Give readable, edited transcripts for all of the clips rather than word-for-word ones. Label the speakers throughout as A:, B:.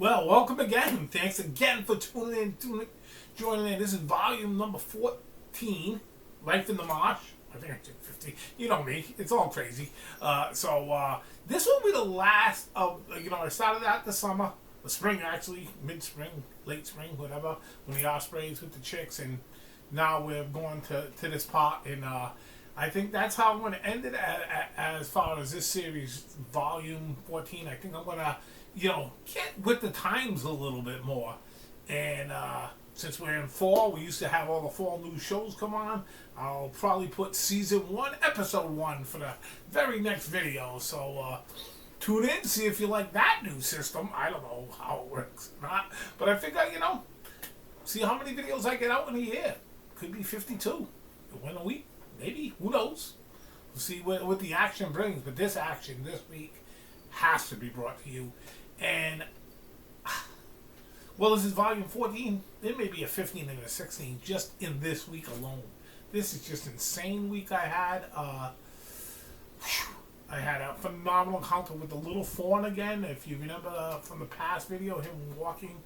A: Well, welcome again. Thanks again for joining in. This is volume number 14, Life in the Marsh. I think I did 15. You know me. It's all crazy. This will be the last of, I started out the summer, the spring actually, mid-spring, late spring, whatever, when the ospreys with the chicks, and now we're going to this part, and I think that's how I'm going to end it as far as this series, volume 14. I think I'm going to get with the times a little bit more. And since we're in fall, we used to have all the fall news shows come on. I'll probably put season 1, episode 1 for the very next video. So tune in, see if you like that new system. I don't know how it works or not. But I figure, see how many videos I get out in a year. Could be 52 in a week. Maybe. Who knows? We'll see what the action brings. But this action this week has to be brought to you. And, well, this is volume 14. There may be a 15 and a 16 just in this week alone. This is just insane week I had. I had a phenomenal encounter with the little fawn again. If you remember from the past video, him walking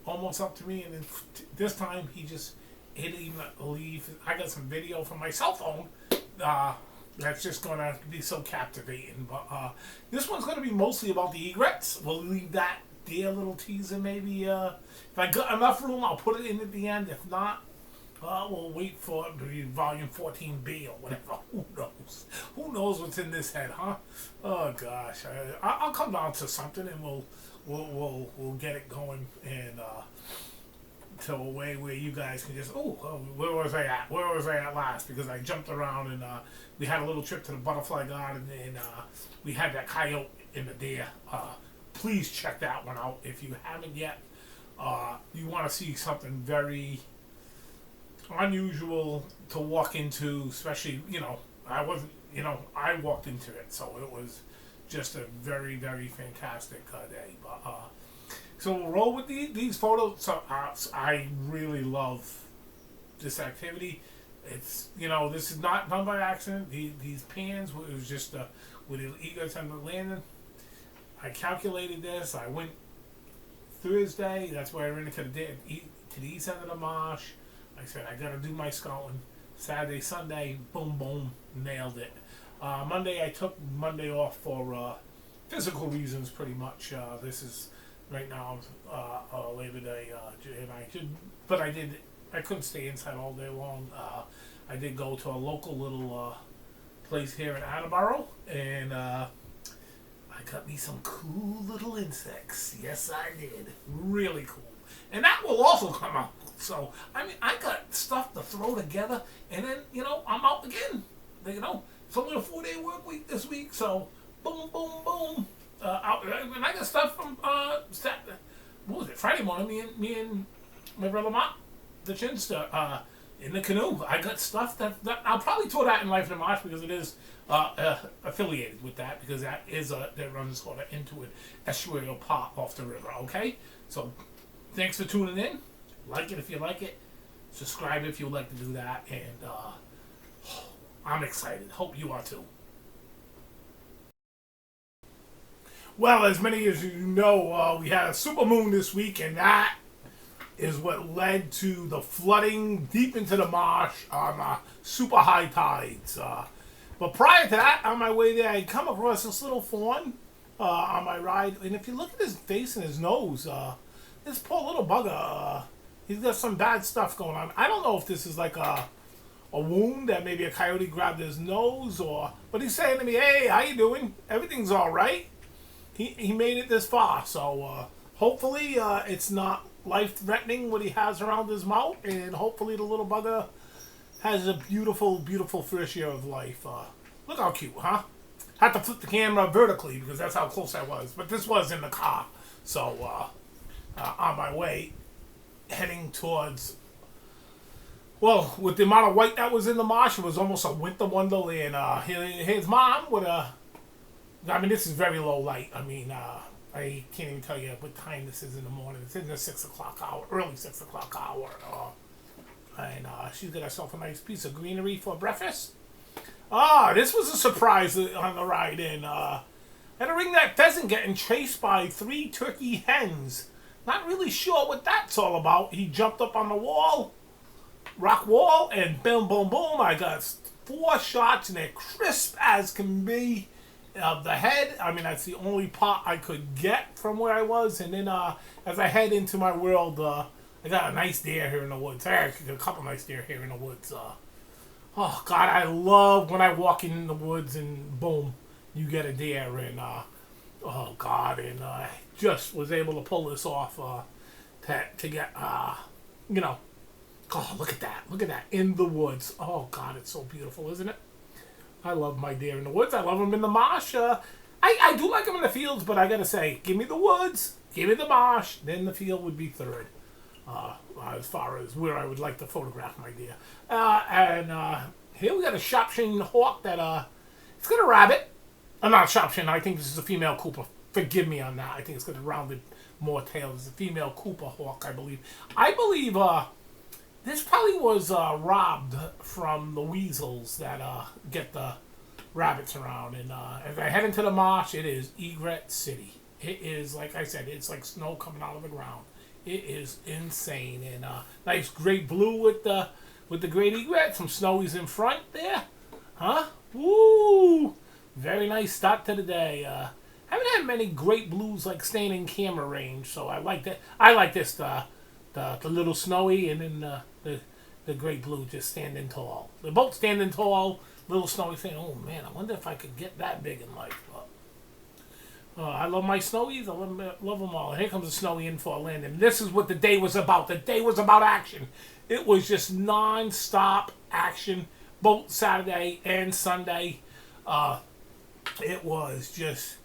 A: almost up to me. And then this time he didn't even leave. I got some video from my cell phone. That's just going to be so captivating. But this one's going to be mostly about the egrets. We'll leave that there, little teaser maybe. If I got enough room, I'll put it in at the end. If not, we'll wait for it to be volume 14B or whatever. Who knows? Who knows what's in this head, huh? Oh, gosh. I'll come down to something, and we'll get it going, and to a way where you guys can just, where was I at? Where was I at last? Because I jumped around, and we had a little trip to the butterfly garden, and we had that coyote and the deer. Please check that one out if you haven't yet. You want to see something very unusual to walk into, especially, I walked into it, so it was just a very, very fantastic day. But so we'll roll with these photos. So I really love this activity. It's, this is not done by accident. These pans, it was just with the egrets on the landing. I calculated this. I went Thursday. That's where I ran into to the east end of the marsh. I said, I got to do my scouting. Saturday, Sunday, boom, boom, nailed it. Monday, I took Monday off for physical reasons, pretty much. This is right now Labor Day, and I couldn't stay inside all day long. I did go to a local little place here in Attleboro, and I got me some cool little insects. Yes, I did. Really cool. And that will also come out. So, I got stuff to throw together, and then, I'm out again. It's only a 4-day work week this week, so boom, boom, boom. And I got stuff from Friday morning. Me and my brother Mark, the Chinster, in the canoe. I got stuff that I'll probably throw that in Life in the Marsh because it is affiliated with that, because that runs sort of into an estuarial part off the river. Okay, so thanks for tuning in. Like it if you like it. Subscribe if you would like to do that, and I'm excited. Hope you are too. Well, as many as you know, we had a supermoon this week, and that is what led to the flooding deep into the marsh on super high tides. But prior to that, on my way there, I come across this little fawn on my ride, and if you look at his face and his nose, this poor little bugger, he's got some bad stuff going on. I don't know if this is like a wound that maybe a coyote grabbed his nose, but he's saying to me, "Hey, how you doing? Everything's all right." He made it this far, so hopefully it's not life-threatening what he has around his mouth, and hopefully the little bugger has a beautiful, beautiful first year of life. Look how cute, huh? Had to flip the camera vertically because that's how close I was, but this was in the car, so on my way, heading towards, well, with the amount of white that was in the marsh, it was almost a winter wonderland. His mom with this is very low light. I can't even tell you what time this is in the morning. It's in the 6 o'clock hour, early 6 o'clock hour. And she's got herself a nice piece of greenery for breakfast. This was a surprise on the ride in. Had to ring that pheasant getting chased by 3 turkey hens Not really sure what that's all about. He jumped up on the wall, rock wall, and boom, boom, boom. I got 4 shots, and they're crisp as can be of the head. I mean, that's the only pot I could get from where I was. And then as I head into my world, I got a nice deer here in the woods. I actually got a couple nice deer here in the woods. Oh, God, I love when I walk in the woods and boom, you get a deer. And, oh, God, and I just was able to pull this off to get, you know, oh, look at that. Look at that. In the woods. Oh, God, it's so beautiful, isn't it? I love my deer in the woods. I love them in the marsh. I do like them in the fields, but I got to say, give me the woods, give me the marsh, then the field would be third. As far as where I would like to photograph my deer. And here we got a Shropshire hawk that, it's got a rabbit. Not Shropshire, I think this is a female Cooper. Forgive me on that. I think it's got a rounded more tail. It's a female Cooper hawk, I believe. I believe this probably was robbed from the weasels that get the rabbits around. And as I head into the marsh, it is Egret City. It is, like I said, it's like snow coming out of the ground. It is insane. And nice great blue with the great egret. Some snowies in front there. Huh? Woo! Very nice start to the day. Haven't had many great blues like staying in camera range, so I like that. I like this, the little snowy, and then the great blue just standing tall. They're both standing tall. Little snowy saying, "Oh man, I wonder if I could get that big in life." But, I love my snowies. I love them all. And here comes the snowy in for a landing. This is what the day was about. The day was about action. It was just non-stop action, both Saturday and Sunday. It was just,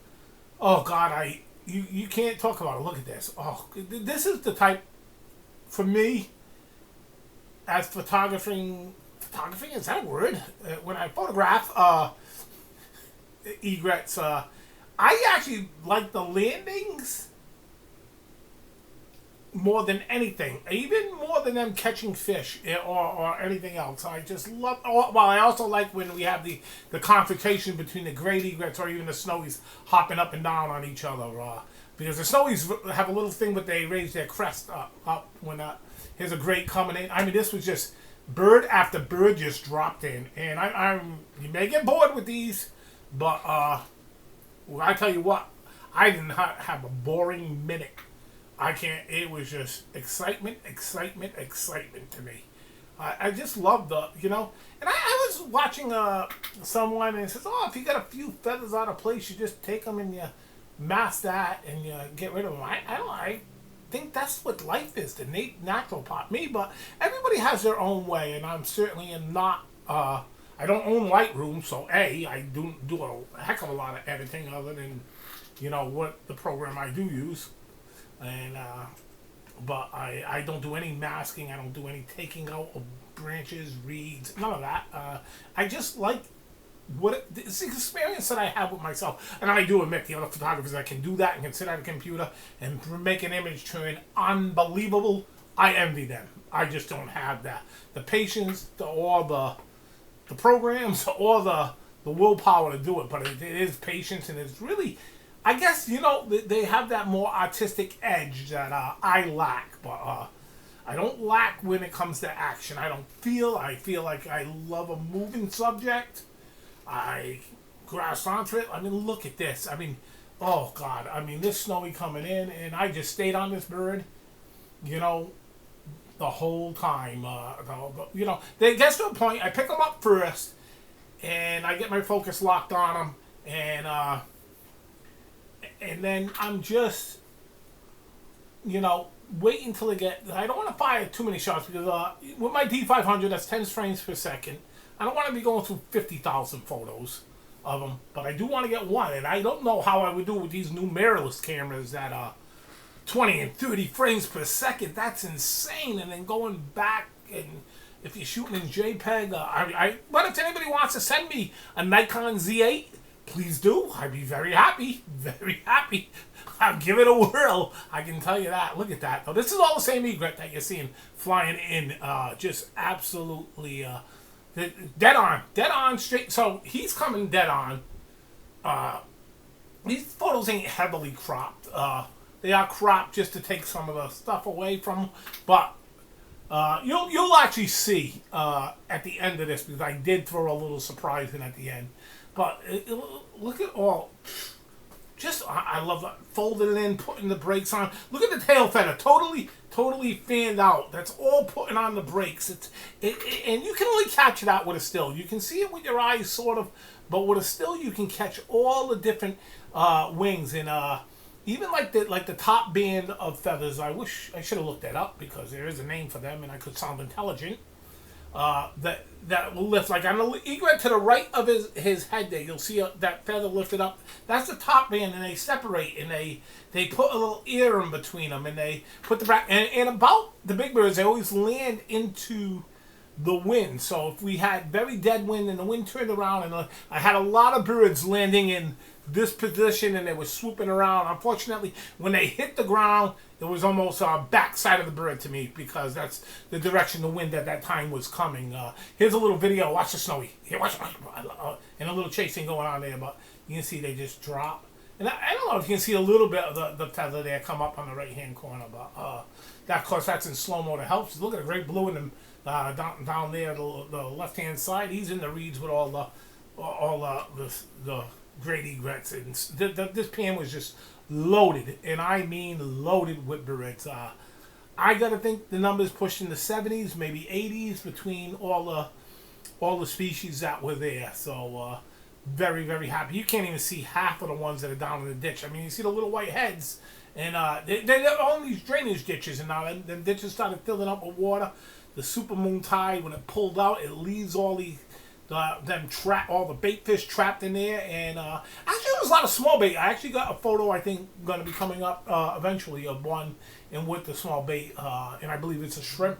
A: oh God, you can't talk about it. Look at this. Oh, this is the type, for me, as photographing, is that a word? When I photograph egrets, I actually like the landings more than anything, even more than them catching fish or anything else. I just love, well, I also like when we have the confrontation between the great egrets or even the snowies hopping up and down on each other. Because the snowies have a little thing where they raise their crest up when here's a great coming in. I mean, this was just bird after bird just dropped in. And you may get bored with these, but well, I tell you what, I did not have a boring minute. I can't, it was just excitement to me. I just love and I was watching someone and it says, oh, if you got a few feathers out of place, you just take them and you mask that and you get rid of them. I think that's what life is, the natural part. Me, but everybody has their own way, and I'm certainly not, I don't own Lightroom, so I do a heck of a lot of editing other than, what the program I do use. And but I don't do any masking. I don't do any taking out of branches, reeds, none of that. I just like it's the experience that I have with myself. And I do admit the other photographers that can do that and can sit at a computer and make an image turn unbelievable. I envy them. I just don't have that. The patience, or the programs, or the willpower to do it. But it is patience, and it's really, I guess, they have that more artistic edge that I lack. But I don't lack when it comes to action. I feel like I love a moving subject. I grasp onto it. I mean, look at this. I mean, oh God. I mean, this snowy coming in, and I just stayed on this bird, the whole time. They get to a point, I pick them up first, and I get my focus locked on them, and then I'm just, wait until I don't want to fire too many shots because with my D500, that's 10 frames per second. I don't want to be going through 50,000 photos of them, but I do want to get one, and I don't know how I would do with these new mirrorless cameras that 20 and 30 frames per second. That's insane. And then going back, and if you're shooting in JPEG, but if anybody wants to send me a Nikon Z8, please do. I'd be very happy. Very happy. I'll give it a whirl. I can tell you that. Look at that. Though. This is all the same egret that you're seeing flying in. Just absolutely dead on, straight. So he's coming dead on. These photos ain't heavily cropped. They are cropped just to take some of the stuff away from them. But you'll actually see at the end of this, because I did throw a little surprise in at the end. But look at all. Just I love that. Folding it in, putting the brakes on. Look at the tail feather, totally fanned out. That's all putting on the brakes. And you can only capture that with a still. You can see it with your eyes, sort of, but with a still, you can catch all the different wings and even like the top band of feathers. I wish I should have looked that up, because there is a name for them, and I could sound intelligent. That will lift, like on the egret to the right of his head there, you'll see that feather lifted up. That's the top band, and they separate, and they put a little ear in between them, and they put the back, and about the big birds, they always land into the wind. So if we had very dead wind and the wind turned around, and I had a lot of birds landing in this position, and they were swooping around. Unfortunately, when they hit the ground, it was almost backside of the bird to me, because that's the direction the wind at that time was coming. Here's a little video. Watch the snowy. Here, watch. And a little chasing going on there, but you can see they just drop. And I don't know if you can see a little bit of the feather there come up on the right-hand corner, but that, of course, that's in slow-mo to help. Look at the great blue in them down there, the left-hand side. He's in the reeds with all the great egrets, and this pan was just loaded, and I mean loaded with birds. I gotta think the numbers pushed in the 70s, maybe 80s, between all the species that were there. So very, very happy. You can't even see half of the ones that are down in the ditch. I mean, you see the little white heads, and they're on these drainage ditches, and now the ditches started filling up with water. The supermoon tide, when it pulled out, it leaves all all the bait fish trapped in there, and actually there was a lot of small bait. I actually got a photo, I think, going to be coming up eventually, of one and with the small bait, and I believe it's a shrimp,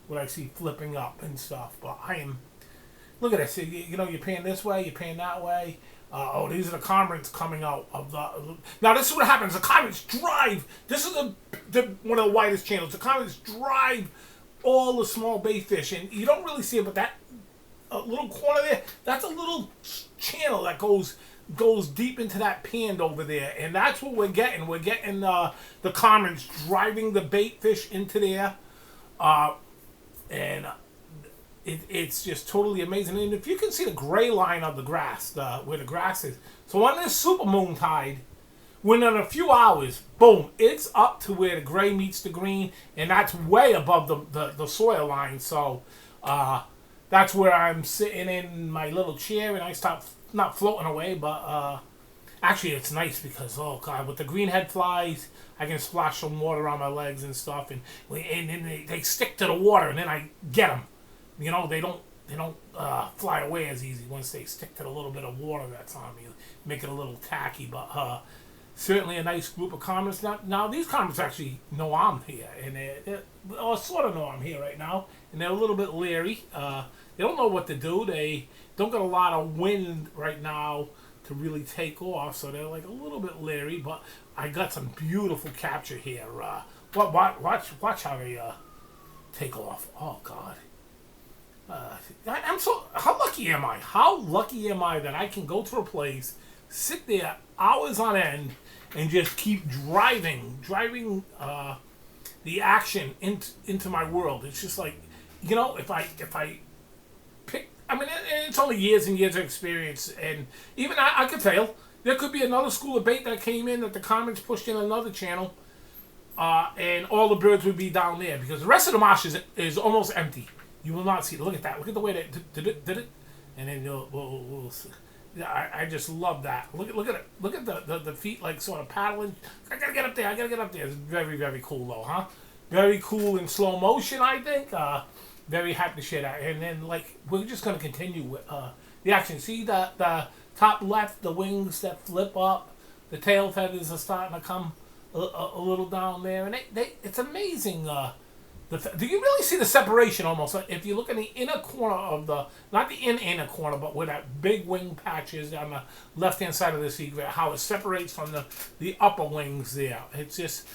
A: what I see flipping up and stuff. But look at this. You know, you're paying this way, you're paying that way. These are the cormorants coming out of the. Now this is what happens. The cormorants drive. This is one of the widest channels. The cormorants drive all the small bait fish, and you don't really see it, but that little corner there, that's a little channel that goes deep into that pond over there, and that's what we're getting. We're getting the cormorants driving the bait fish into there, and it's just totally amazing. And if you can see the gray line of the grass, where the grass is, so on this supermoon tide, within a few hours, boom, it's up to where the gray meets the green, and that's way above the soil line. So that's where I'm sitting in my little chair, and I stop not floating away, but actually it's nice, because oh god, with the greenhead flies, I can splash some water on my legs and stuff, and they stick to the water, and then I get them. You know, they don't fly away as easy once they stick to the little bit of water that's on me, make it a little tacky. But certainly a nice group of cormorants. Now these cormorants actually know I'm here, and they sort of know I'm here right now, and they're a little bit leery. They don't know what to do. They don't get a lot of wind right now to really take off, so they're like a little bit leery. But I got some beautiful capture here. Watch how they take off. Oh god. How lucky am I? How lucky am I that I can go to a place, sit there hours on end, and just keep driving the action into my world. It's just like, you know, if I pick, I mean, it's only years and years of experience, and even I could fail. There could be another school of bait that came in that the cormorants pushed in another channel, and all the birds would be down there, because the rest of the marsh is almost empty. You will not see it. Look at that. Look at the way they did it. And then we'll see. Yeah, I just love that. Look at it. Look at the feet, like sort of paddling. I gotta get up there. It's very, very cool though, huh? Very cool in slow motion, I think. Very happy to share that. And then like we're just gonna continue with the action. See the top left, the wings that flip up, the tail feathers are starting to come a little down there, and it's amazing. Do you really see the separation almost? Like if you look in the inner corner of not the inner corner, but where that big wing patch is on the left-hand side of this egret, how it separates from the upper wings there. It's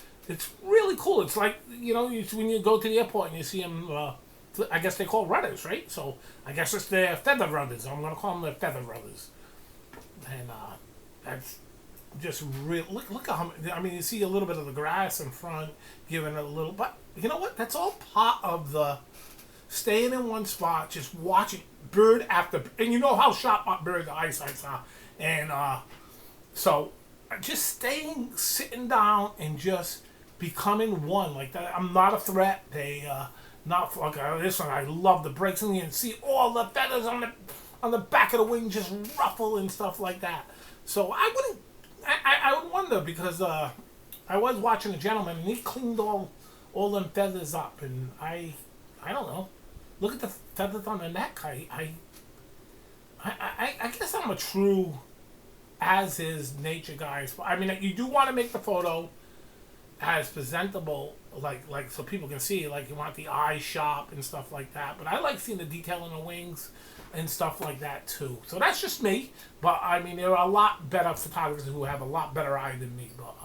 A: really cool. It's like, you know, when you go to the airport and you see them, I guess they call rudders, right? So I guess it's their feather rudders. I'm going to call them their feather rudders. And just real. Look at how. I mean, you see a little bit of the grass in front, giving it a little. But you know what? That's all part of the staying in one spot, just watching bird after. And you know how sharp bird the eyesights are, and so just staying, sitting down, and just becoming one like that. I'm not a threat. They not like this one. I love the breaks and you can see all the feathers on the back of the wing just ruffle and stuff like that. So I wouldn't. I would wonder because I was watching a gentleman and he cleaned all them feathers up and I don't know. Look at the feathers on the neck. I guess I'm a true as is nature guy. I mean, you do want to make the photo as presentable, like so people can see. Like you want the eyes sharp and stuff like that. But I like seeing the detail in the wings and stuff like that too. So that's just me. But I mean, there are a lot better photographers who have a lot better eye than me. But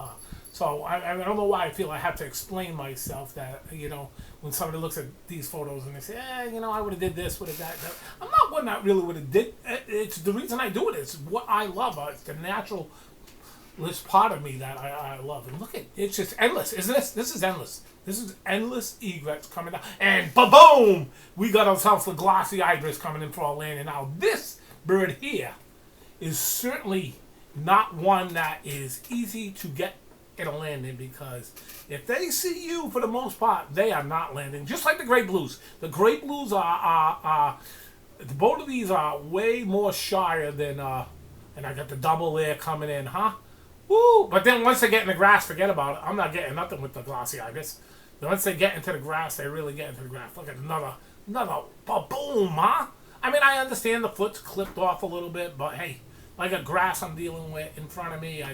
A: so I don't know why I feel I have to explain myself that, you know, when somebody looks at these photos and they say, you know, I would have did this, would have that. I'm not one that really would have did. It's the reason I do it. It's what I love. It's the natural part of me that I love. And look at it's just endless, isn't this? This is endless. This is endless egrets coming down. And ba-boom! We got ourselves the glossy ibis coming in for our landing. Now, this bird here is certainly not one that is easy to get at a landing because if they see you, for the most part, they are not landing. Just like the great blues. The great blues are both of these are way more shyer than, and I got the double there coming in, huh? Woo! But then once they get in the grass, forget about it. I'm not getting nothing with the glossy ibis. Once they get into the grass, they really get into the grass. Look at another boom, huh? I mean, I understand the foot's clipped off a little bit, but hey, I got grass I'm dealing with in front of me.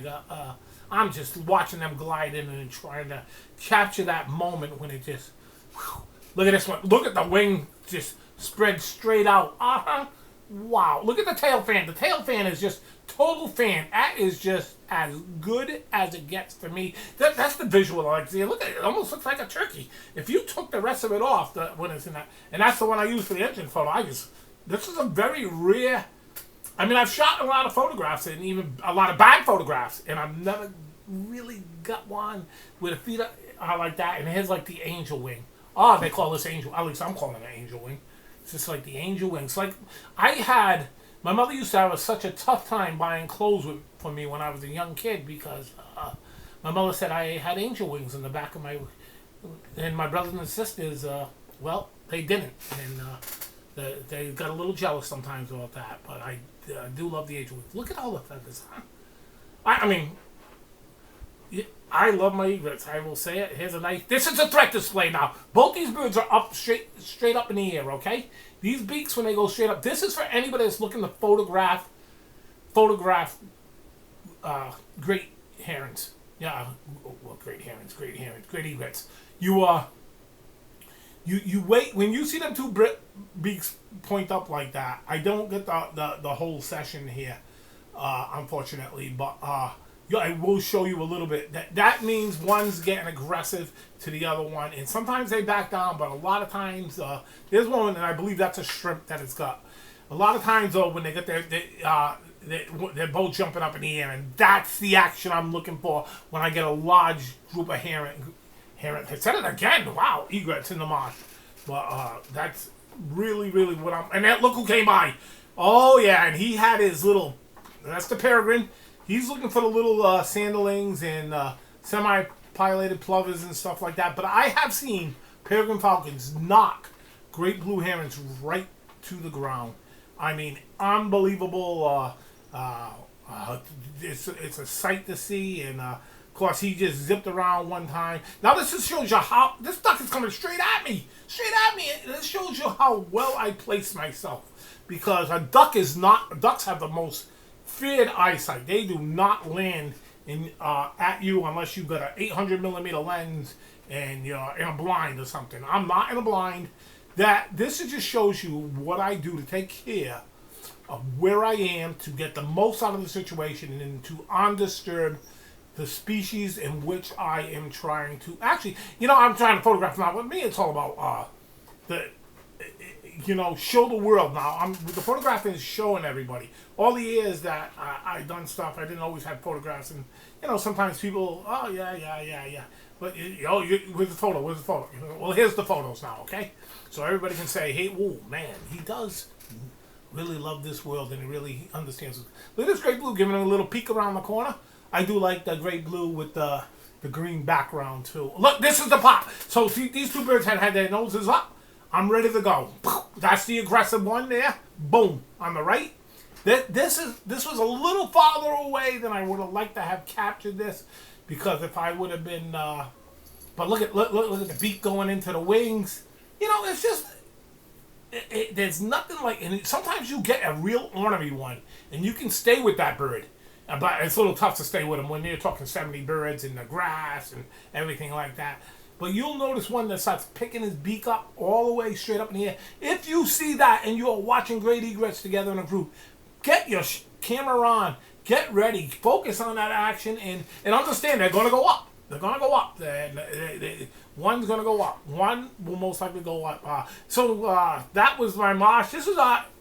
A: I'm just watching them glide in and trying to capture that moment when it just, whew. Look at this one. Look at the wing just spread straight out. Wow. Look at the tail fan. The tail fan is just total fan. That is just as good as it gets for me. That's the visual I like to see. Look at it. It almost looks like a turkey. If you took the rest of it off when it's in that, and that's the one I use for the engine photo. This is a very rare. I mean, I've shot a lot of photographs and even a lot of bad photographs, and I've never really got one with a feet like that. And here's like the angel wing. Oh, they call this angel. At least I'm calling it an angel wing. It's just like the angel wings. Like my mother used to have such a tough time buying clothes for me when I was a young kid because my mother said I had angel wings in the back of and my brothers and sisters, well, they didn't. And they got a little jealous sometimes about that. But I do love the angel wings. Look at all the feathers, huh? I mean, I love my egrets. I will say it. Here's a nice. This is a threat display now. Both these birds are up straight up in the air. Okay, these beaks when they go straight up. This is for anybody that's looking to photograph great herons. Yeah, well, great herons, great egrets. You wait when you see them two beaks point up like that. I don't get the whole session here, unfortunately, but I will show you a little bit. That means one's getting aggressive to the other one, and sometimes they back down, but a lot of times there's one, and I believe that's a shrimp that it's got. A lot of times, though, when they get they're both jumping up in the air, and that's the action I'm looking for when I get a large group of heron. I said it again. Wow, egrets in the marsh. But that's really, really what I'm. And look who came by. Oh yeah, and he had his little. That's the peregrine. He's looking for the little sandalings and semi-pileated plovers and stuff like that. But I have seen peregrine falcons knock great blue herons right to the ground. I mean, unbelievable. It's a sight to see. And, of course, he just zipped around one time. Now, this just shows you how... This duck is coming straight at me. Straight at me. This shows you how well I place myself. Because ducks have the most feared eyesight. They do not land at you unless you've got an 800 millimeter lens and you're in a blind or something. I'm not in a blind. This just shows you what I do to take care of where I am to get the most out of the situation and to undisturb the species in which I am trying to. Actually, I'm trying to photograph now. With me, it's all about show the world. Now, the photographing is showing everybody. All the years that I done stuff, I didn't always have photographs, and sometimes people, oh yeah. But where's the photo? Where's the photo? Well, here's the photos now, okay? So everybody can say, hey, whoa, man, he does really love this world, and he really understands it. Look at this gray blue, giving him a little peek around the corner. I do like the gray blue with the green background too. Look, this is the pop. So see, these two birds had their noses up. I'm ready to go. That's the aggressive one there. Boom, on the right. This was a little farther away than I would have liked to have captured this, because if I would have been, but look at the beak going into the wings. It's just. There's nothing like, and sometimes you get a real ornery one, and you can stay with that bird, but it's a little tough to stay with them when you're talking 70 birds in the grass and everything like that. But you'll notice one that starts picking his beak up all the way straight up in the air. If you see that and you're watching great egrets together in a group, get your camera on, get ready, focus on that action, and understand they're going to go up. They're going to go up. One's going to go up. One will most likely go up. So that was my marsh. This was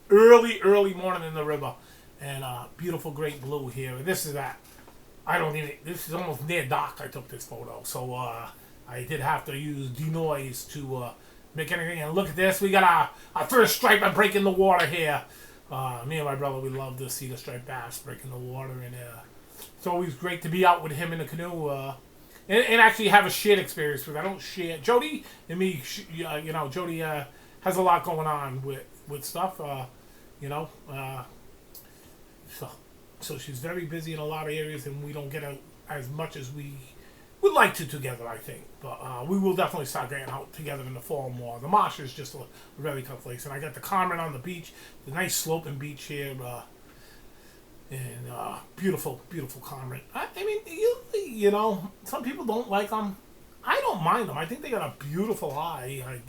A: early morning in the river. And beautiful great blue here. And this is that. I don't need it. This is almost near dark I took this photo. So I did have to use denoise to make anything. And look at this. We got our first striper breaking the water here. Me and my brother, we love to see the striped bass breaking the water. And it's always great to be out with him in the canoe. And actually have a shared experience with. I don't share. Jody and me, Jody has a lot going on with stuff. So she's very busy in a lot of areas, and we don't get out as much as we would like to together, I think. But we will definitely start getting out together in the fall more. The Marsh is just a very tough place, and I got the Carmen on the beach, the nice sloping beach here. And beautiful Carmen. I mean, some people don't like them. I don't mind them. I think they got a beautiful eye. I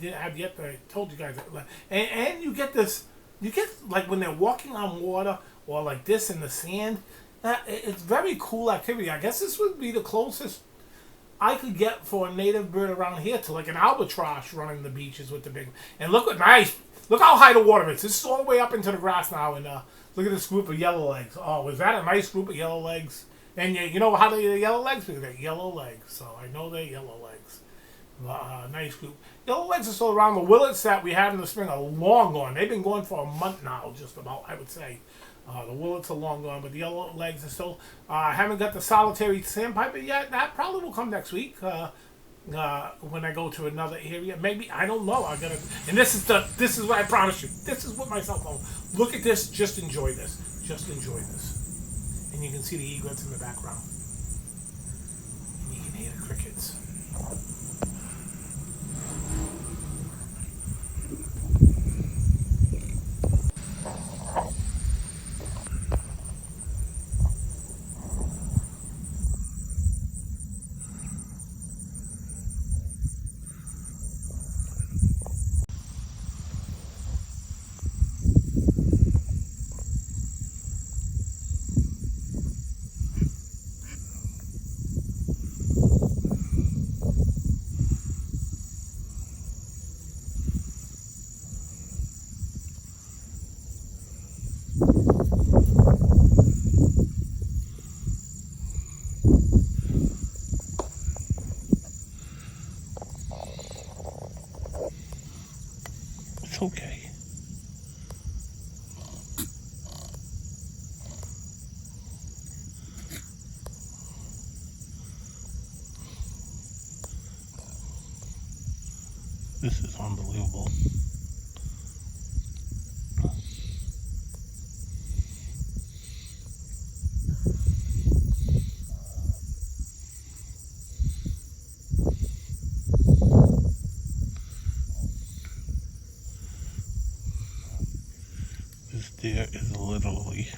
A: told you guys that. And you get this, like when they're walking on water or like this in the sand, it's very cool activity. I guess this would be the closest I could get for a native bird around here to like an albatross running the beaches with the big. And look how high the water is. This is all the way up into the grass now, and look at this group of yellow legs. Oh, was that a nice group of yellow legs? And you know how they're yellow legs? Because they're yellow legs. So I know they're yellow legs. Nice group. Yellow legs are still around. The willets that we had in the spring are long gone. They've been gone for a month now, just about, I would say. The willets are long gone, but the yellow legs are still. I haven't got the solitary sandpiper yet. That probably will come next week. When I go to another area, maybe, I don't know. And this is what I promise you. This is what my cell phone. Look at this. Just enjoy this. And you can see the egrets in the background. And you can hear the crickets. Okay. This is unbelievable. This deer is literally